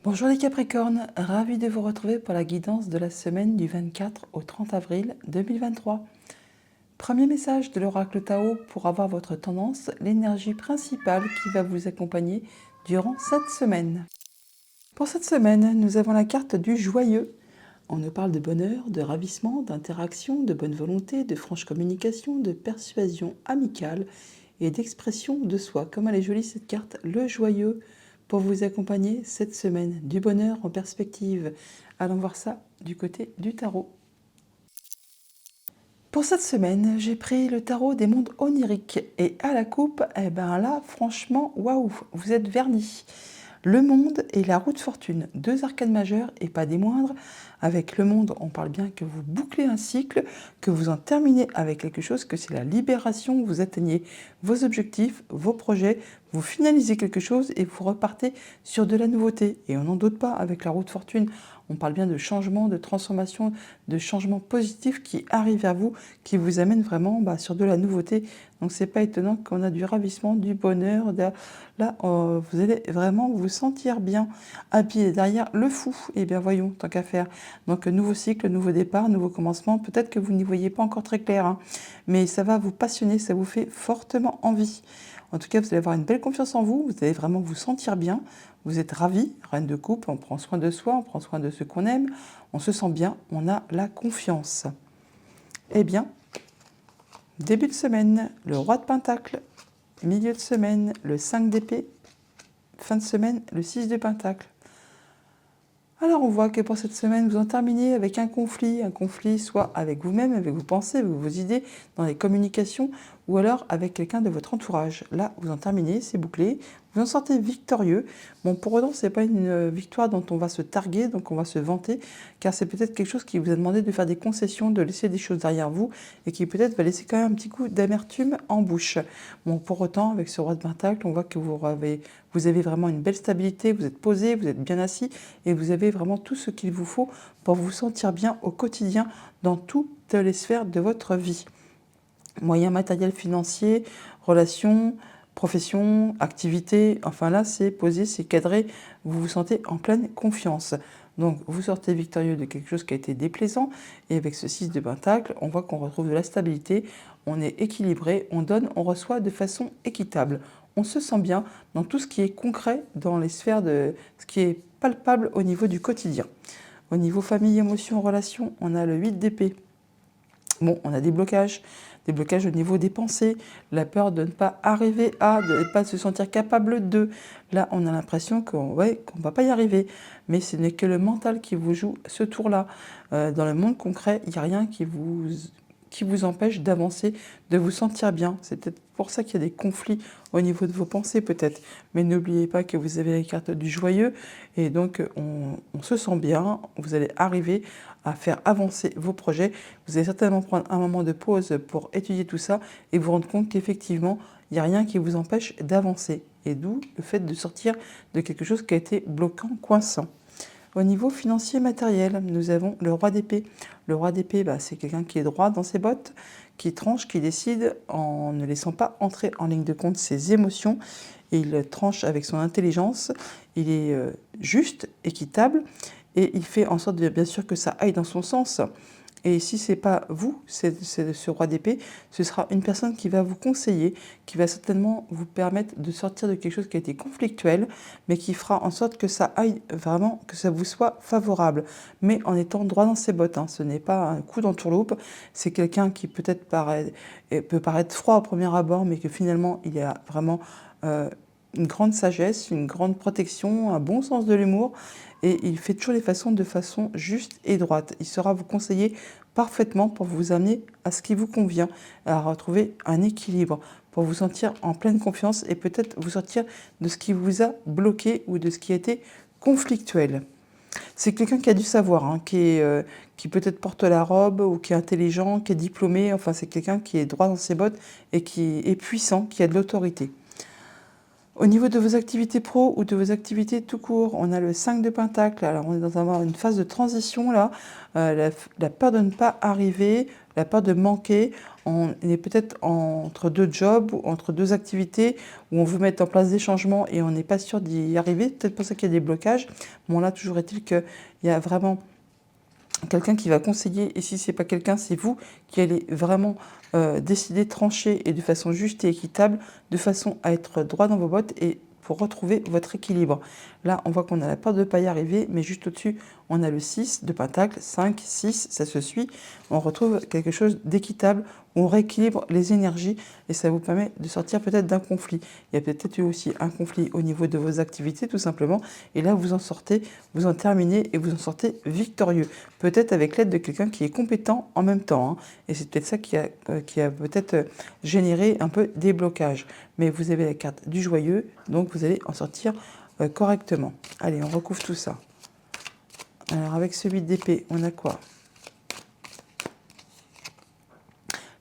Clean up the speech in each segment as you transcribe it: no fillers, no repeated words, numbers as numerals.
Bonjour les Capricornes, ravi de vous retrouver pour la guidance de la semaine du 24 au 30 avril 2023. Premier message de l'oracle Tao pour avoir votre tendance, l'énergie principale qui va vous accompagner durant cette semaine. Pour cette semaine, nous avons la carte du joyeux. On nous parle de bonheur, de ravissement, d'interaction, de bonne volonté, de franche communication, de persuasion amicale et d'expression de soi. Comme elle est jolie cette carte, le joyeux, pour vous accompagner cette semaine. Du bonheur en perspective. Allons voir ça du côté du tarot. Pour cette semaine, j'ai pris le tarot des mondes oniriques. Et à la coupe, eh ben là, franchement, waouh, vous êtes vernis. Le monde et la roue de fortune, deux arcanes majeures et pas des moindres. Avec le monde, on parle bien que vous bouclez un cycle, que vous en terminez avec quelque chose, que c'est la libération, vous atteignez vos objectifs, vos projets, vous finalisez quelque chose et vous repartez sur de la nouveauté. Et on n'en doute pas avec la roue de fortune. On parle bien de changement, de transformation, de changement positif qui arrive vers vous, qui vous amène vraiment sur de la nouveauté. Donc c'est pas étonnant qu'on a du ravissement, du bonheur. Là, vous allez vraiment vous sentir bien habillé derrière le fou. Eh bien voyons, tant qu'à faire. Donc nouveau cycle, nouveau départ, nouveau commencement. Peut-être que vous n'y voyez pas encore très clair, hein, mais ça va vous passionner, ça vous fait fortement envie. En tout cas, vous allez avoir une belle confiance en vous, vous allez vraiment vous sentir bien. Vous êtes ravis, reine de coupe, on prend soin de soi, on prend soin de ceux qu'on aime, on se sent bien, on a la confiance. Eh bien, début de semaine, le roi de Pentacle, milieu de semaine, le 5 d'épée, fin de semaine, le 6 de Pentacle. Alors on voit que pour cette semaine, vous en terminez avec un conflit soit avec vous-même, avec vos pensées, avec vos idées, dans les communications, ou alors avec quelqu'un de votre entourage. Là, vous en terminez, c'est bouclé, vous en sortez victorieux. Bon, pour autant, ce n'est pas une victoire dont on va se targuer, donc on va se vanter, car c'est peut-être quelque chose qui vous a demandé de faire des concessions, de laisser des choses derrière vous, et qui peut-être va laisser quand même un petit coup d'amertume en bouche. Bon, pour autant, avec ce roi de Pentacle, on voit que vous avez vraiment une belle stabilité, vous êtes posé, vous êtes bien assis, et vous avez vraiment tout ce qu'il vous faut pour vous sentir bien au quotidien dans toutes les sphères de votre vie. Moyens matériels, financiers, relations, profession, activité, enfin là c'est posé, c'est cadré, vous vous sentez en pleine confiance. Donc vous sortez victorieux de quelque chose qui a été déplaisant et avec ce 6 de Pentacle, on voit qu'on retrouve de la stabilité, on est équilibré, on donne, on reçoit de façon équitable. On se sent bien dans tout ce qui est concret, dans les sphères de ce qui est palpable au niveau du quotidien. Au niveau famille, émotions, relations, on a le 8 d'épée. Bon, on a des blocages au niveau des pensées, la peur de ne pas arriver à, de ne pas se sentir capable de. Là, on a l'impression qu'on ne va pas y arriver, mais ce n'est que le mental qui vous joue ce tour-là. Dans le monde concret, il n'y a rien qui vous empêche d'avancer, de vous sentir bien. C'est peut-être pour ça qu'il y a des conflits au niveau de vos pensées peut-être. Mais n'oubliez pas que vous avez la carte du joyeux et donc on se sent bien, vous allez arriver à faire avancer vos projets. Vous allez certainement prendre un moment de pause pour étudier tout ça et vous rendre compte qu'effectivement, il n'y a rien qui vous empêche d'avancer. Et d'où le fait de sortir de quelque chose qui a été bloquant, coinçant. Au niveau financier matériel, nous avons le roi d'épée. Le roi d'épée, c'est quelqu'un qui est droit dans ses bottes, qui tranche, qui décide en ne laissant pas entrer en ligne de compte ses émotions. Et il tranche avec son intelligence, il est juste, équitable, et il fait en sorte bien sûr que ça aille dans son sens. Et si ce n'est pas vous, c'est ce roi d'épée, ce sera une personne qui va vous conseiller, qui va certainement vous permettre de sortir de quelque chose qui a été conflictuel, mais qui fera en sorte que ça aille vraiment, que ça vous soit favorable, mais en étant droit dans ses bottes. Ce n'est pas un coup d'entourloupe, c'est quelqu'un qui peut-être peut paraître froid au premier abord, mais que finalement il y a vraiment une grande sagesse, une grande protection, un bon sens de l'humour, et il fait toujours les façons de façon juste et droite. Il saura vous conseiller parfaitement pour vous amener à ce qui vous convient, à retrouver un équilibre, pour vous sentir en pleine confiance et peut-être vous sortir de ce qui vous a bloqué ou de ce qui a été conflictuel. C'est quelqu'un qui a du savoir, qui peut-être porte la robe ou qui est intelligent, qui est diplômé, enfin c'est quelqu'un qui est droit dans ses bottes et qui est puissant, qui a de l'autorité. Au niveau de vos activités pro ou de vos activités tout court, on a le 5 de Pentacle. Alors on est dans une phase de transition là, la peur de ne pas arriver, la peur de manquer. on est peut-être entre deux jobs, ou entre deux activités, où on veut mettre en place des changements et on n'est pas sûr d'y arriver. Peut-être pour ça qu'il y a des blocages. Bon, là, toujours est-il qu'il y a vraiment quelqu'un qui va conseiller, et si ce n'est pas quelqu'un, c'est vous qui allez vraiment décider, trancher et de façon juste et équitable, de façon à être droit dans vos bottes et pour retrouver votre équilibre. Là, on voit qu'on a la peur de ne pas y arriver, mais juste au-dessus, on a le 6 de Pentacle, 5, 6, ça se suit. On retrouve quelque chose d'équitable, où on rééquilibre les énergies et ça vous permet de sortir peut-être d'un conflit. Il y a peut-être eu aussi un conflit au niveau de vos activités, tout simplement. Et là, vous en sortez, vous en terminez et vous en sortez victorieux. Peut-être avec l'aide de quelqu'un qui est compétent en même temps, hein. Et c'est peut-être ça qui a peut-être généré un peu des blocages. Mais vous avez la carte du joyeux, donc vous allez en sortir correctement. Allez, on recouvre tout ça. Alors avec ce 8 d'épée, on a quoi?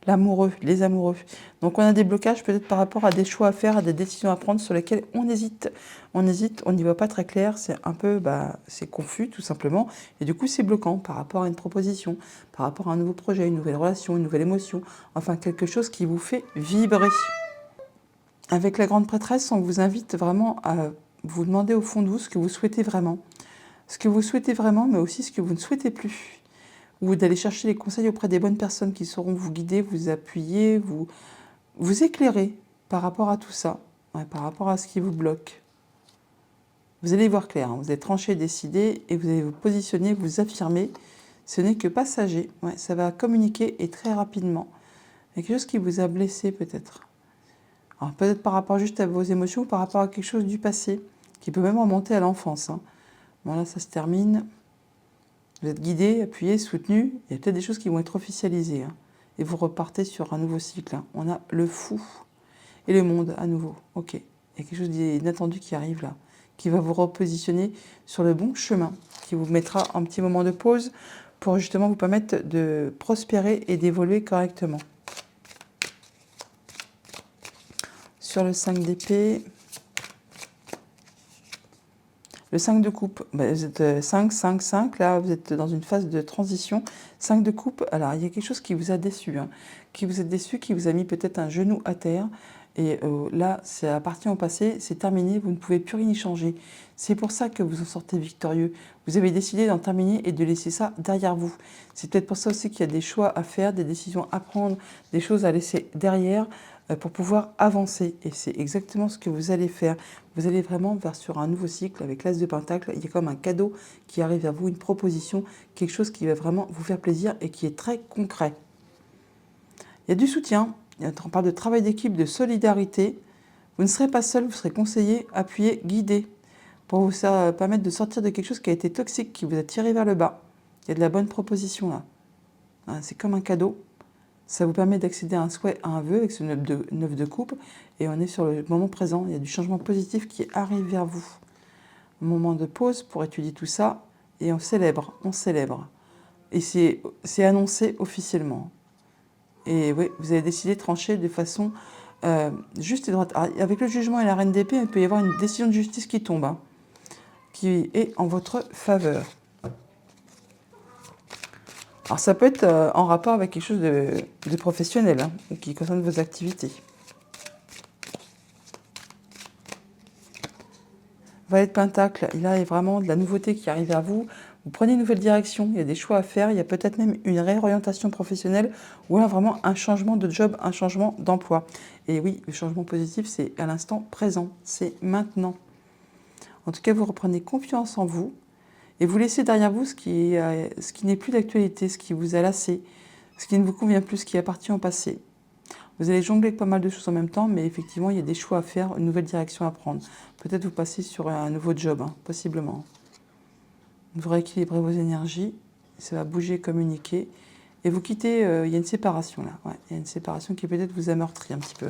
L'amoureux, les amoureux. Donc on a des blocages peut-être par rapport à des choix à faire, à des décisions à prendre sur lesquelles on hésite. On hésite, on n'y voit pas très clair, c'est un peu, c'est confus tout simplement. Et du coup c'est bloquant par rapport à une proposition, par rapport à un nouveau projet, une nouvelle relation, une nouvelle émotion. Enfin quelque chose qui vous fait vibrer. Avec la grande prêtresse, on vous invite vraiment à vous demander au fond de vous ce que vous souhaitez vraiment. Ce que vous souhaitez vraiment, mais aussi ce que vous ne souhaitez plus. Ou d'aller chercher les conseils auprès des bonnes personnes qui sauront vous guider, vous appuyer, vous éclairer par rapport à tout ça, par rapport à ce qui vous bloque. Vous allez y voir clair, hein, vous allez trancher, décider et vous allez vous positionner, vous affirmer. Ce n'est que passager, ça va communiquer et très rapidement. Il y a quelque chose qui vous a blessé peut-être. Alors peut-être par rapport juste à vos émotions ou par rapport à quelque chose du passé, qui peut même remonter à l'enfance. Hein. Bon là ça se termine. Vous êtes guidé, appuyé, soutenu. Il y a peut-être des choses qui vont être officialisées. Hein. Et vous repartez sur un nouveau cycle. Hein. On a le fou et le monde à nouveau. Ok. Il y a quelque chose d'inattendu qui arrive là, qui va vous repositionner sur le bon chemin, qui vous mettra un petit moment de pause pour justement vous permettre de prospérer et d'évoluer correctement. Sur le 5 d'épée... Le 5 de coupe, vous êtes 5, 5, 5, là vous êtes dans une phase de transition. 5 de coupe, alors il y a quelque chose qui vous a déçu, hein, qui vous a mis peut-être un genou à terre. Et là, c'est appartient au passé, c'est terminé, vous ne pouvez plus rien y changer. C'est pour ça que vous en sortez victorieux. Vous avez décidé d'en terminer et de laisser ça derrière vous. C'est peut-être pour ça aussi qu'il y a des choix à faire, des décisions à prendre, des choses à laisser derrière pour pouvoir avancer. Et c'est exactement ce que vous allez faire. Vous allez vraiment sur un nouveau cycle avec l'As de Pentacle. Il y a comme un cadeau qui arrive vers vous, une proposition, quelque chose qui va vraiment vous faire plaisir et qui est très concret. Il y a du soutien. On parle de travail d'équipe, de solidarité. Vous ne serez pas seul, vous serez conseillé, appuyé, guidé pour vous permettre de sortir de quelque chose qui a été toxique, qui vous a tiré vers le bas. Il y a de la bonne proposition là. C'est comme un cadeau. Ça vous permet d'accéder à un souhait, à un vœu avec ce 9 de coupe. Et on est sur le moment présent. Il y a du changement positif qui arrive vers vous. Un moment de pause pour étudier tout ça. Et on célèbre, on célèbre. Et c'est annoncé officiellement. Et oui, vous avez décidé de trancher de façon juste et droite. Alors, avec le jugement et la reine d'épée, il peut y avoir une décision de justice qui tombe, hein, qui est en votre faveur. Alors ça peut être en rapport avec quelque chose de professionnel, hein, qui concerne vos activités. Valet de Pentacle, il y a vraiment de la nouveauté qui arrive vers vous. Vous prenez une nouvelle direction, il y a des choix à faire, il y a peut-être même une réorientation professionnelle ou alors vraiment un changement de job, un changement d'emploi. Et oui, le changement positif, c'est à l'instant présent, c'est maintenant. En tout cas, vous reprenez confiance en vous et vous laissez derrière vous ce qui n'est plus d'actualité, ce qui vous a lassé, ce qui ne vous convient plus, ce qui appartient au passé. Vous allez jongler avec pas mal de choses en même temps, mais effectivement, il y a des choix à faire, une nouvelle direction à prendre. Peut-être vous passez sur un nouveau job, hein, possiblement. Vous rééquilibrez vos énergies, ça va bouger, communiquer. Et vous quittez, il y a une séparation là. Ouais, il y a une séparation qui peut-être vous a meurtri un petit peu.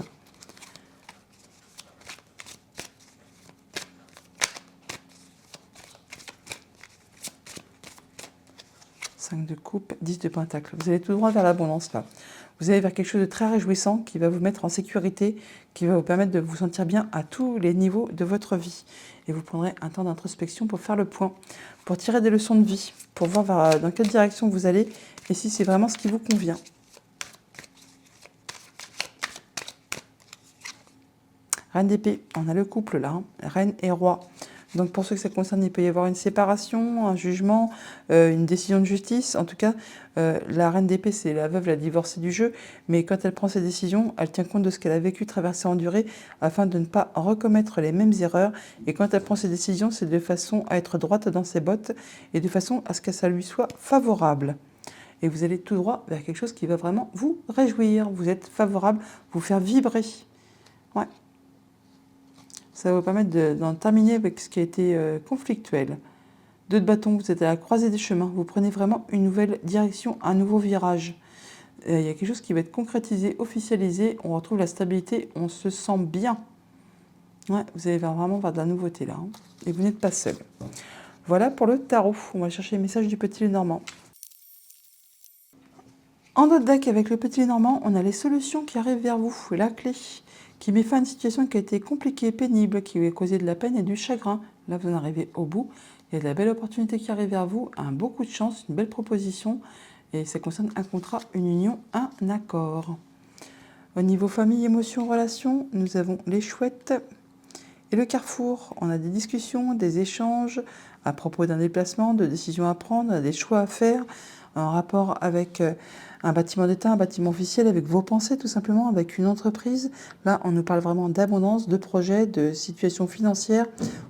De coupe, 10 de pentacle. Vous allez tout droit vers l'abondance là. Vous allez vers quelque chose de très réjouissant qui va vous mettre en sécurité, qui va vous permettre de vous sentir bien à tous les niveaux de votre vie. Et vous prendrez un temps d'introspection pour faire le point, pour tirer des leçons de vie, pour voir dans quelle direction vous allez et si c'est vraiment ce qui vous convient. Reine d'épée, on a le couple là, hein, reine et roi. Donc pour ceux que ça concerne, il peut y avoir une séparation, un jugement, une décision de justice. En tout cas, la reine d'épée, c'est la veuve, la divorcée du jeu. Mais quand elle prend ses décisions, elle tient compte de ce qu'elle a vécu, traversé, enduré, afin de ne pas recommettre les mêmes erreurs. Et quand elle prend ses décisions, c'est de façon à être droite dans ses bottes et de façon à ce que ça lui soit favorable. Et vous allez tout droit vers quelque chose qui va vraiment vous réjouir. Vous êtes favorable, vous faire vibrer. Ouais. Ça va vous permettre d'en terminer avec ce qui a été conflictuel. 2 de bâton, vous êtes à la croisée des chemins. Vous prenez vraiment une nouvelle direction, un nouveau virage. Il y a quelque chose qui va être concrétisé, officialisé. On retrouve la stabilité, on se sent bien. Ouais, vous allez vraiment vers de la nouveauté là. Hein. Et vous n'êtes pas seul. Voilà pour le tarot. On va chercher les messages du Petit Lenormand. En d'autres deck, avec le Petit Lenormand, on a les solutions qui arrivent vers vous. La clé qui met fin à une situation qui a été compliquée, pénible, qui lui a causé de la peine et du chagrin. Là, vous en arrivez au bout. Il y a de la belle opportunité qui arrive vers vous, un beau coup de chance, une belle proposition. Et ça concerne un contrat, une union, un accord. Au niveau famille, émotions, relations, nous avons les chouettes et le carrefour. On a des discussions, des échanges à propos d'un déplacement, de décisions à prendre, des choix à faire en rapport avec un bâtiment d'État, un bâtiment officiel, avec vos pensées tout simplement, avec une entreprise. Là, on nous parle vraiment d'abondance, de projets, de situations financières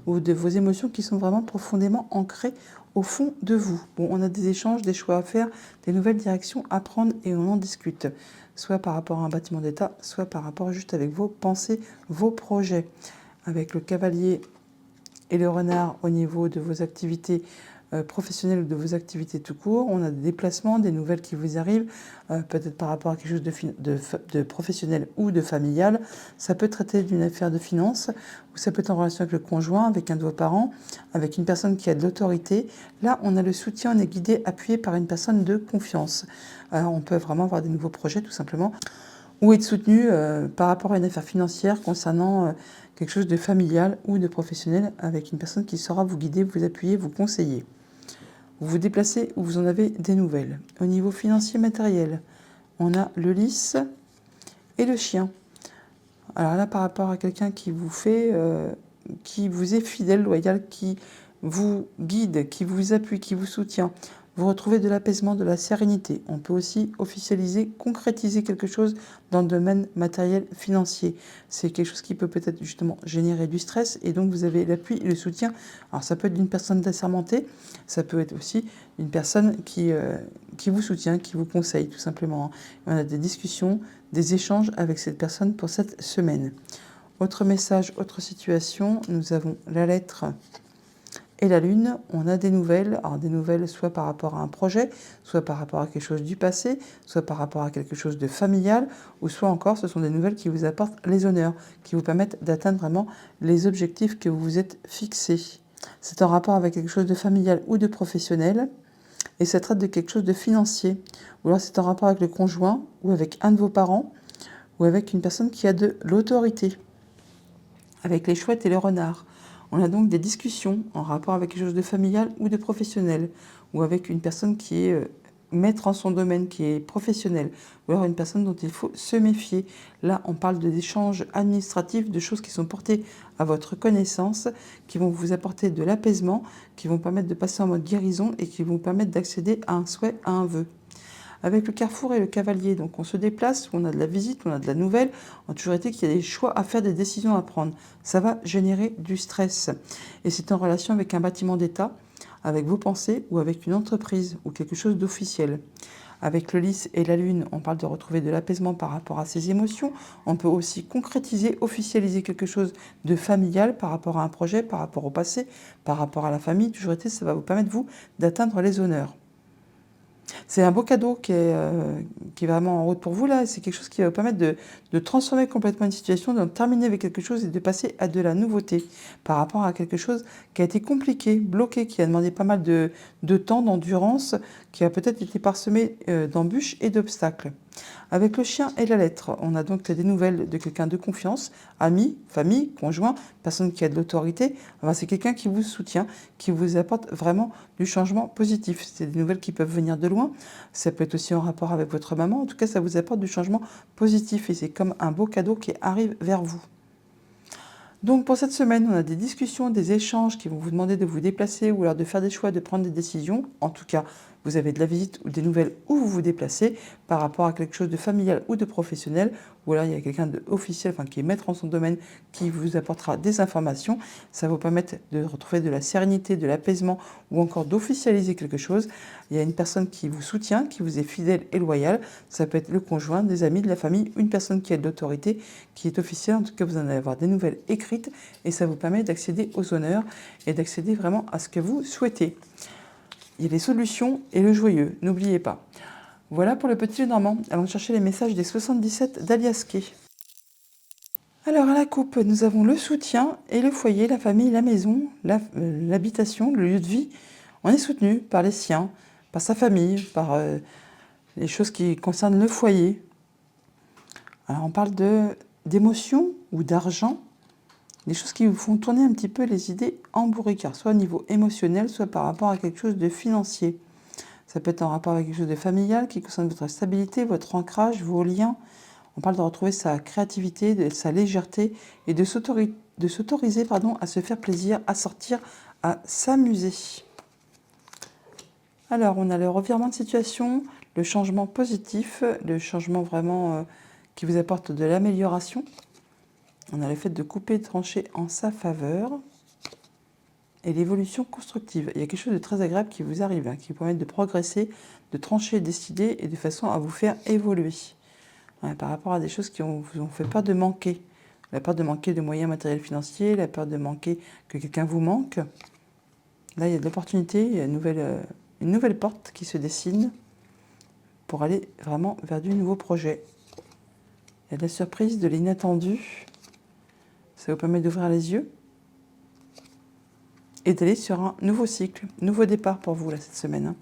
ou de vos émotions qui sont vraiment profondément ancrées au fond de vous. Bon, on a des échanges, des choix à faire, des nouvelles directions à prendre et on en discute. Soit par rapport à un bâtiment d'État, soit par rapport juste avec vos pensées, vos projets. Avec le cavalier et le renard au niveau de vos activités professionnelles ou de vos activités tout court. On a des déplacements, des nouvelles qui vous arrivent, peut-être par rapport à quelque chose de professionnel ou de familial. Ça peut traiter d'une affaire de finances, ou ça peut être en relation avec le conjoint, avec un de vos parents, avec une personne qui a de l'autorité. Là, on a le soutien, on est guidé, appuyé par une personne de confiance. On peut vraiment avoir des nouveaux projets tout simplement, ou être soutenu par rapport à une affaire financière concernant quelque chose de familial ou de professionnel avec une personne qui saura vous guider, vous appuyer, vous conseiller. Vous vous déplacez ou vous en avez des nouvelles. Au niveau financier matériel, on a le lys et le chien. Alors là, par rapport à quelqu'un qui vous fait, qui vous est fidèle, loyal, qui vous guide, qui vous appuie, qui vous soutient, vous retrouvez de l'apaisement, de la sérénité. On peut aussi officialiser, concrétiser quelque chose dans le domaine matériel financier. C'est quelque chose qui peut peut-être justement générer du stress et donc vous avez l'appui et le soutien. Alors ça peut être d'une personne assermentée, ça peut être aussi une personne qui vous soutient, qui vous conseille tout simplement. On a des discussions, des échanges avec cette personne pour cette semaine. Autre message, autre situation, nous avons la lettre et la lune, on a des nouvelles. Alors des nouvelles soit par rapport à un projet, soit par rapport à quelque chose du passé, soit par rapport à quelque chose de familial, ou soit encore ce sont des nouvelles qui vous apportent les honneurs, qui vous permettent d'atteindre vraiment les objectifs que vous vous êtes fixés. C'est en rapport avec quelque chose de familial ou de professionnel, et ça traite de quelque chose de financier. Ou alors c'est en rapport avec le conjoint, ou avec un de vos parents, ou avec une personne qui a de l'autorité, avec les chouettes et les renards. On a donc des discussions en rapport avec quelque chose de familial ou de professionnel, ou avec une personne qui est maître en son domaine, qui est professionnel, ou alors une personne dont il faut se méfier. Là, on parle d'échanges administratifs, de choses qui sont portées à votre connaissance, qui vont vous apporter de l'apaisement, qui vont permettre de passer en mode guérison et qui vont permettre d'accéder à un souhait, à un vœu. Avec le carrefour et le cavalier, donc on se déplace, on a de la visite, on a de la nouvelle. On a toujours été qu'il y a des choix à faire, des décisions à prendre. Ça va générer du stress. Et c'est en relation avec un bâtiment d'État, avec vos pensées ou avec une entreprise ou quelque chose d'officiel. Avec le lys et la lune, on parle de retrouver de l'apaisement par rapport à ses émotions. On peut aussi concrétiser, officialiser quelque chose de familial par rapport à un projet, par rapport au passé, par rapport à la famille. Toujours été, ça va vous permettre, vous, d'atteindre les honneurs. C'est un beau cadeau qui est vraiment en route pour vous là. C'est quelque chose qui va vous permettre de transformer complètement une situation, de terminer avec quelque chose et de passer à de la nouveauté par rapport à quelque chose qui a été compliqué, bloqué, qui a demandé pas mal de temps, d'endurance, qui a peut-être été parsemé d'embûches et d'obstacles. Avec le chien et la lettre, on a donc des nouvelles de quelqu'un de confiance, ami, famille, conjoint, personne qui a de l'autorité. Enfin, c'est quelqu'un qui vous soutient, qui vous apporte vraiment du changement positif. C'est des nouvelles qui peuvent venir de loin. Ça peut être aussi en rapport avec votre maman. En tout cas, ça vous apporte du changement positif et c'est comme un beau cadeau qui arrive vers vous. Donc pour cette semaine, on a des discussions, des échanges qui vont vous demander de vous déplacer ou alors de faire des choix, de prendre des décisions. En tout cas, vous avez de la visite ou des nouvelles où vous vous déplacez par rapport à quelque chose de familial ou de professionnel. Ou alors il y a quelqu'un d'officiel, enfin qui est maître en son domaine, qui vous apportera des informations. Ça va vous permettre de retrouver de la sérénité, de l'apaisement ou encore d'officialiser quelque chose. Il y a une personne qui vous soutient, qui vous est fidèle et loyale. Ça peut être le conjoint, des amis, de la famille, une personne qui a de l'autorité, qui est officielle. En tout cas, vous en allez avoir des nouvelles écrites et ça vous permet d'accéder aux honneurs et d'accéder vraiment à ce que vous souhaitez. Il y a les solutions et le joyeux, n'oubliez pas. Voilà pour le petit Lenormand. Allons chercher les messages des 77 d'Alias Kay. Alors à la coupe, nous avons le soutien et le foyer, la famille, la maison, l'habitation, le lieu de vie. On est soutenu par les siens, par sa famille, par les choses qui concernent le foyer. Alors on parle d'émotions ou d'argent, des choses qui vous font tourner un petit peu les idées en bourricard, soit au niveau émotionnel, soit par rapport à quelque chose de financier. Ça peut être en rapport avec quelque chose de familial qui concerne votre stabilité, votre ancrage, vos liens. On parle de retrouver sa créativité, sa légèreté et de s'autoriser à se faire plaisir, à sortir, à s'amuser. Alors, on a le revirement de situation, le changement positif, le changement vraiment qui vous apporte de l'amélioration. On a le fait de couper et de trancher en sa faveur. Et l'évolution constructive. Il y a quelque chose de très agréable qui vous arrive, qui vous permet de progresser, de trancher, décider et de façon à vous faire évoluer. Par rapport à des choses qui vous ont fait peur de manquer. La peur de manquer de moyens matériels financiers, la peur de manquer que quelqu'un vous manque. Là, il y a de l'opportunité, il y a une nouvelle porte qui se dessine pour aller vraiment vers du nouveau projet. Il y a de la surprise, de l'inattendu. Ça vous permet d'ouvrir les yeux et d'aller sur un nouveau cycle, nouveau départ pour vous là, cette semaine.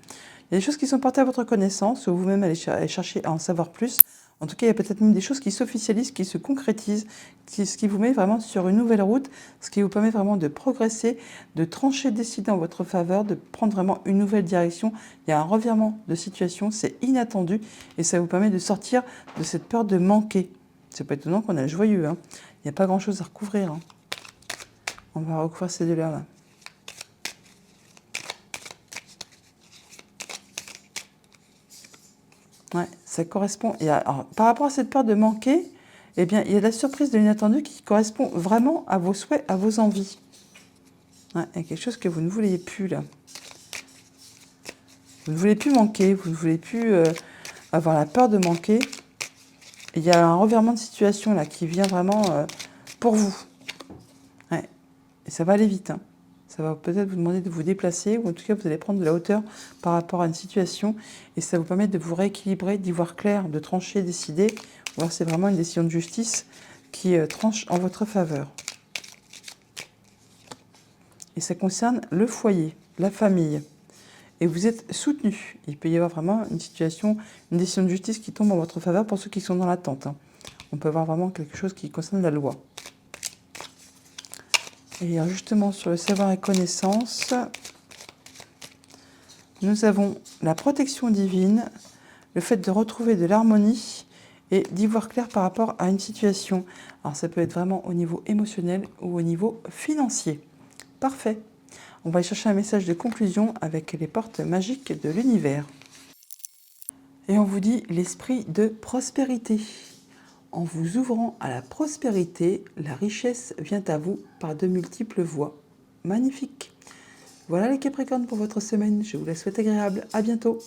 Il y a des choses qui sont portées à votre connaissance, ou vous-même allez chercher à en savoir plus. En tout cas, il y a peut-être même des choses qui s'officialisent, qui se concrétisent, ce qui vous met vraiment sur une nouvelle route, ce qui vous permet vraiment de progresser, de trancher, décider en votre faveur, de prendre vraiment une nouvelle direction. Il y a un revirement de situation, c'est inattendu, et ça vous permet de sortir de cette peur de manquer. C'est pas étonnant qu'on a le joyeux, hein. Il n'y a pas grand-chose à recouvrir, hein. On va recouvrir ces deux là. Ouais, ça correspond. Alors, par rapport à cette peur de manquer, eh bien, il y a la surprise de l'inattendu qui correspond vraiment à vos souhaits, à vos envies. Ouais, il y a quelque chose que vous ne vouliez plus là. Vous ne voulez plus manquer, vous ne voulez plus avoir la peur de manquer. Il y a un revirement de situation là qui vient vraiment pour vous. Ouais. Et ça va aller vite, hein. Ça va peut-être vous demander de vous déplacer, ou en tout cas vous allez prendre de la hauteur par rapport à une situation, et ça vous permet de vous rééquilibrer, d'y voir clair, de trancher, décider, ou alors c'est vraiment une décision de justice qui tranche en votre faveur. Et ça concerne le foyer, la famille. Et vous êtes soutenu. Il peut y avoir vraiment une situation, une décision de justice qui tombe en votre faveur pour ceux qui sont dans l'attente, hein. On peut avoir vraiment quelque chose qui concerne la loi. Et justement, sur le savoir et connaissance, nous avons la protection divine, le fait de retrouver de l'harmonie et d'y voir clair par rapport à une situation. Alors ça peut être vraiment au niveau émotionnel ou au niveau financier. Parfait. On va aller chercher un message de conclusion avec les portes magiques de l'univers. Et on vous dit l'esprit de prospérité. En vous ouvrant à la prospérité, la richesse vient à vous par de multiples voies. Magnifique. Voilà les Capricornes pour votre semaine. Je vous la souhaite agréable. À bientôt.